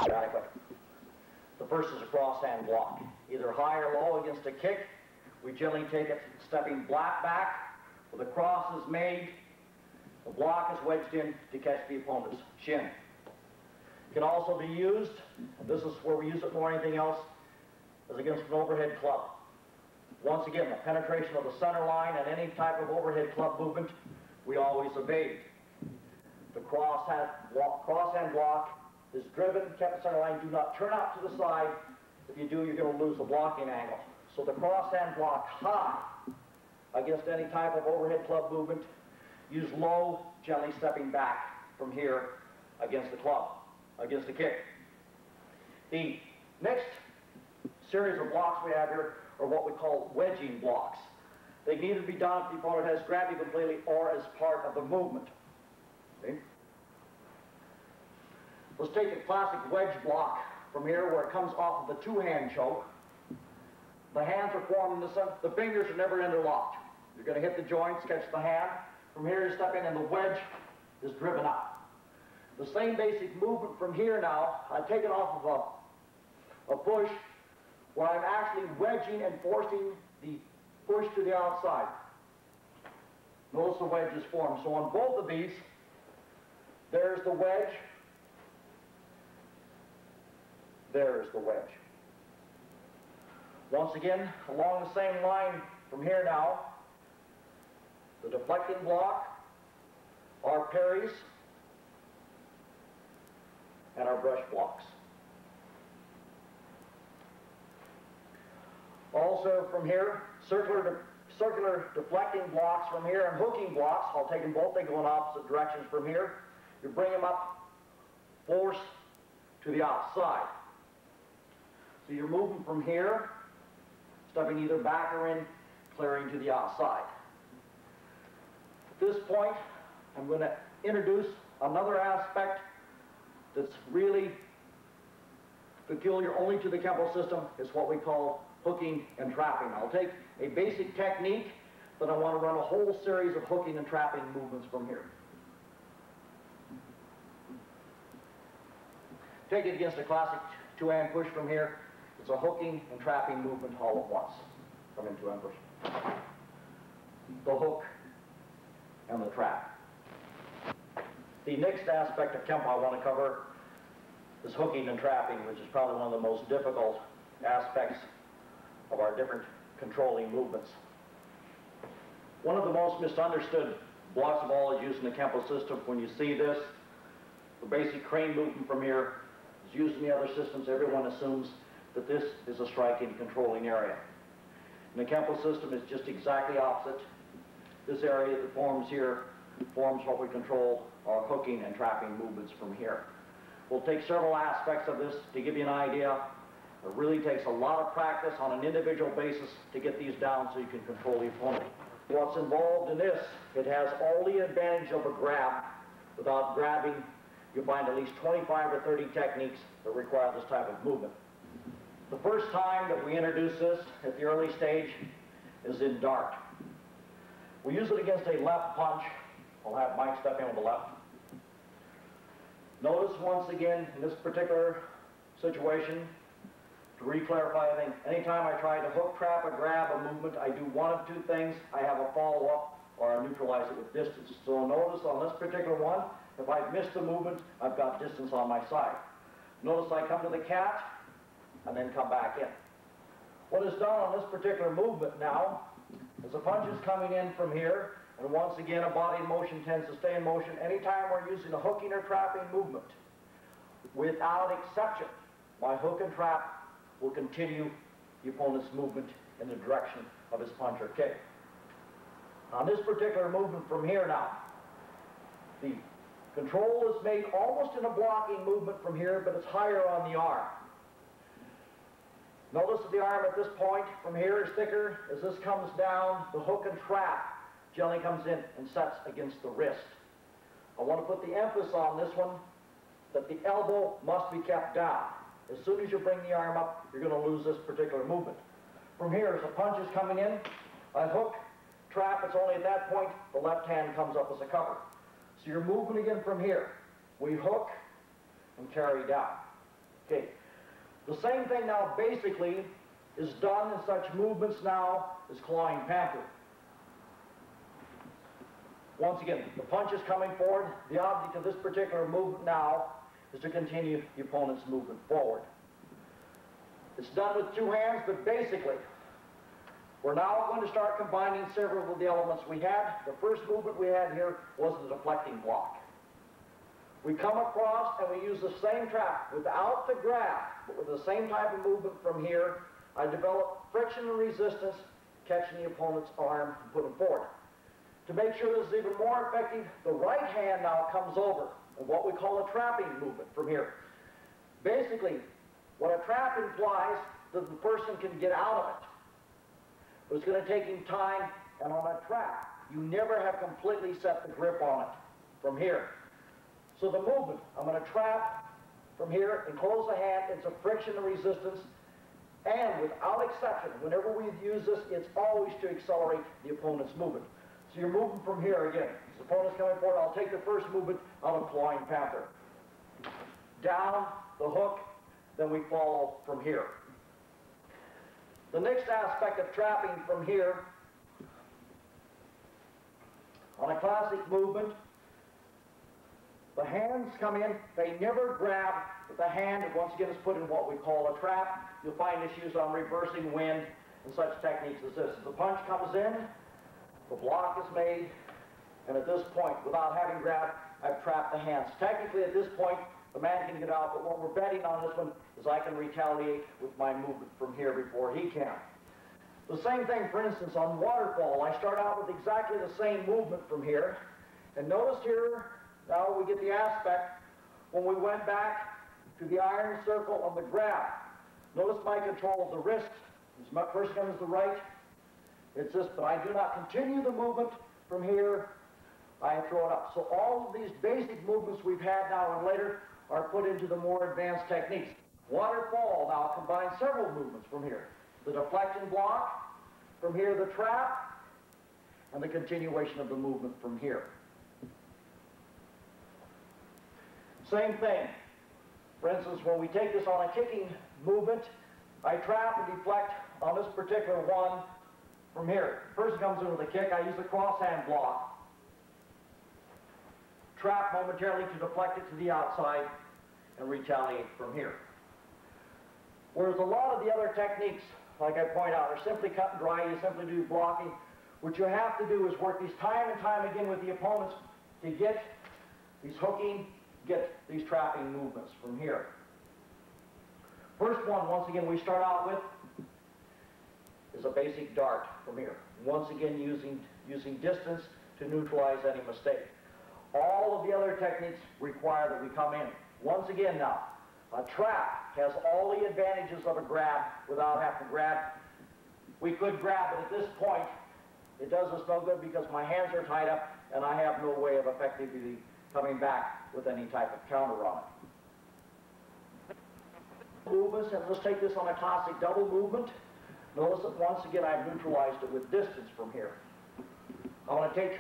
Adequate. The first is a crosshand block. Either high or low against a kick. We generally take it stepping flat back, where the cross is made, the block is wedged in to catch the opponent's shin. It can also be used, and this is where we use it more than anything else, as against an overhead club. Once again, the penetration of the center line and any type of overhead club movement, we always evade. The crosshand block is driven, kept the center line. Do not turn out to the side. If you do, you're going to lose the blocking angle. So the crosshand block high against any type of overhead club movement. Use low, gently stepping back from here against the club, against the kick. The next series of blocks we have here are what we call wedging blocks. They can either be done if the opponent has grabbed you completely or as part of the movement. Okay? Let's take a classic wedge block from here where it comes off of the two-hand choke. The hands are formed in the center. The fingers are never interlocked. You're going to hit the joints, catch the hand. From here you step in and the wedge is driven up. The same basic movement from here now, I take it off of a push where I'm actually wedging and forcing the push to the outside. Notice the wedge is formed. So on both of these, there's the wedge, there's the wedge. Once again, along the same line from here now, the deflecting block, our parries, and our brush blocks. Also from here, circular deflecting blocks from here and hooking blocks. I'll take them both, they go in opposite directions from here. You bring them up, force to the outside. So you're moving from here, stepping either back or in, clearing to the outside. At this point, I'm going to introduce another aspect that's really peculiar only to the Kenpo system. It's what we call hooking and trapping. I'll take a basic technique, but I want to run a whole series of hooking and trapping movements from here. Take it against a classic two-hand push from here. It's a hooking and trapping movement all at once. Come in two-hand push. The hook and the trap. The next aspect of Kenpo I want to cover is hooking and trapping, which is probably one of the most difficult aspects of our different controlling movements. One of the most misunderstood blocks of all is used in the Kenpo system. When you see this, the basic crane movement from here is used in the other systems. Everyone assumes that this is a striking controlling area. In the Kenpo system, it's just exactly opposite. This area that forms here forms what we control our hooking and trapping movements from here. We'll take several aspects of this to give you an idea. It really takes a lot of practice on an individual basis to get these down so you can control the opponent. What's involved in this, it has all the advantage of a grab. Without grabbing, you'll find at least 25 or 30 techniques that require this type of movement. The first time that we introduce this at the early stage is in dart. We use it against a left punch. I'll have Mike step in with the left. Notice once again in this particular situation, to re-clarify things, anytime I try to hook, trap, or grab a movement, I do one of two things. I have a follow-up or I neutralize it with distance. So notice on this particular one, if I've missed the movement, I've got distance on my side. Notice I come to the cat and then come back in. What is done on this particular movement now is the punch is coming in from here, and once again a body in motion tends to stay in motion anytime we're using a hooking or trapping movement. Without exception, my hook and trap will continue the opponent's movement in the direction of his punch or kick. On this particular movement from here now, the control is made almost in a blocking movement from here, but it's higher on the arm. Notice that the arm at this point from here is thicker. As this comes down, the hook and trap generally comes in and sets against the wrist. I want to put the emphasis on this one, that the elbow must be kept down. As soon as you bring the arm up, you're going to lose this particular movement. From here, as the punch is coming in, I hook, trap, it's only at that point, the left hand comes up as a cover. So you're moving again from here. We hook and carry down. Okay. The same thing now basically is done in such movements now as clawing panther. Once again, the punch is coming forward. The object of this particular movement now is to continue the opponent's movement forward. It's done with two hands, but basically, we're now going to start combining several of the elements we had. The first movement we had here was the deflecting block. We come across and we use the same trap without the grab, but with the same type of movement from here. I develop friction and resistance, catching the opponent's arm and put him forward. To make sure this is even more effective, the right hand now comes over in what we call a trapping movement from here. Basically, what a trap implies that the person can get out of it. But it's going to take him time, and on a trap, you never have completely set the grip on it from here. So the movement, I'm going to trap from here and close the hand. It's a friction and resistance. And without exception, whenever we use this, it's always to accelerate the opponent's movement. So you're moving from here again. The opponent's coming forward. I'll take the first movement out of clawing panther. Down, the hook, then we follow from here. The next aspect of trapping from here, on a classic movement, the hands come in, they never grab, but the hand, once again, is put in what we call a trap. You'll find issues on reversing wind and such techniques as this. As the punch comes in, the block is made, and at this point, without having grabbed, I've trapped the hands. Technically, at this point, the man can get out, but what we're betting on this one is I can retaliate with my movement from here before he can. The same thing, for instance, on waterfall. I start out with exactly the same movement from here, and notice here, now we get the aspect when we went back to the iron circle of the grab. Notice my control of the wrist. This first comes the right. It's this, but I do not continue the movement from here. I throw it up. So all of these basic movements we've had now and later are put into the more advanced techniques. Waterfall now combines several movements from here. The deflection block, from here the trap, and the continuation of the movement from here. Same thing. For instance, when we take this on a kicking movement, I trap and deflect on this particular one from here. First comes in with a kick, I use the crosshand block. Trap momentarily to deflect it to the outside and retaliate from here. Whereas a lot of the other techniques, like I point out, are simply cut and dry. You simply do blocking. What you have to do is work these time and time again with the opponents to get these hooking, get these trapping movements from here. First one, once again, we start out with is a basic dart from here. Once again, using distance to neutralize any mistake. All of the other techniques require that we come in. Once again now, a trap has all the advantages of a grab without having to grab. We could grab, but at this point, it does us no good because my hands are tied up and I have no way of effectively coming back with any type of counter on it. Movements, and let's take this on a classic double movement. Notice that once again I've neutralized it with distance from here. I want to take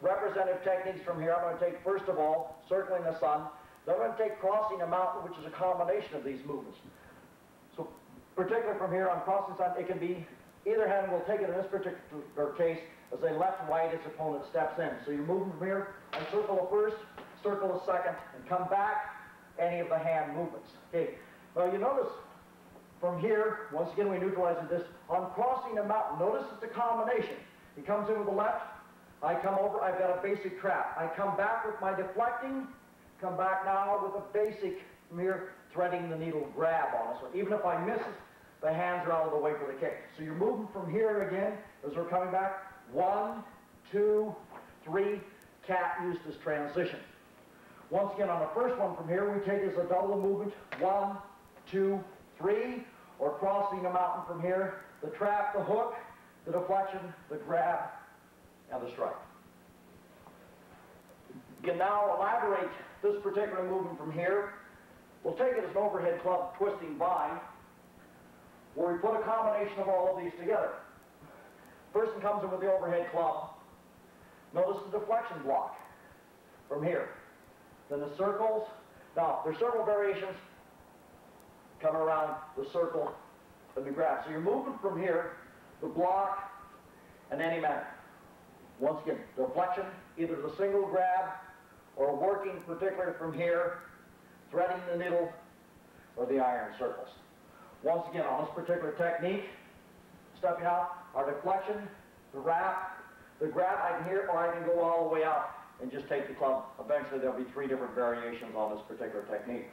representative techniques from here. I'm going to take, first of all, circling the sun. Then I'm going to take crossing a mountain, which is a combination of these movements. So, particularly from here on crossing the sun, it can be either hand. We'll take it in this particular case as a left-right as opponent steps in. So you're moving from here. I circle a first, circle a second, and come back. Any of the hand movements. Okay. Well, you notice from here, once again we neutralize this. On crossing a mountain, notice it's a combination. He comes in with the left. I come over. I've got a basic trap. I come back with my deflecting. Come back now with a basic from here, threading the needle grab on us. So even if I miss it, the hands are out of the way for the kick. So you're moving from here again as we're coming back. 1, 2, 3. Cat used as transition. Once again, on the first one from here, we take as a double movement. 1, 2, 3. Or crossing a mountain from here. The trap, the hook, the deflection, the grab, and the strike. You can now elaborate this particular movement from here. We'll take it as an overhead club twisting bind, where we put a combination of all of these together. Person comes in with the overhead club. Notice the deflection block from here. Then the circles. Now, there's several variations. come around the circle and the grab. So you're moving from here, the block, and any manner. Once again, deflection, either the single grab or working particularly from here, threading the needle or the iron circles. Once again, on this particular technique, stepping out, our deflection, the wrap, the grab, I can hear, or I can go all the way out and just take the club. Eventually there'll be 3 different variations on this particular technique.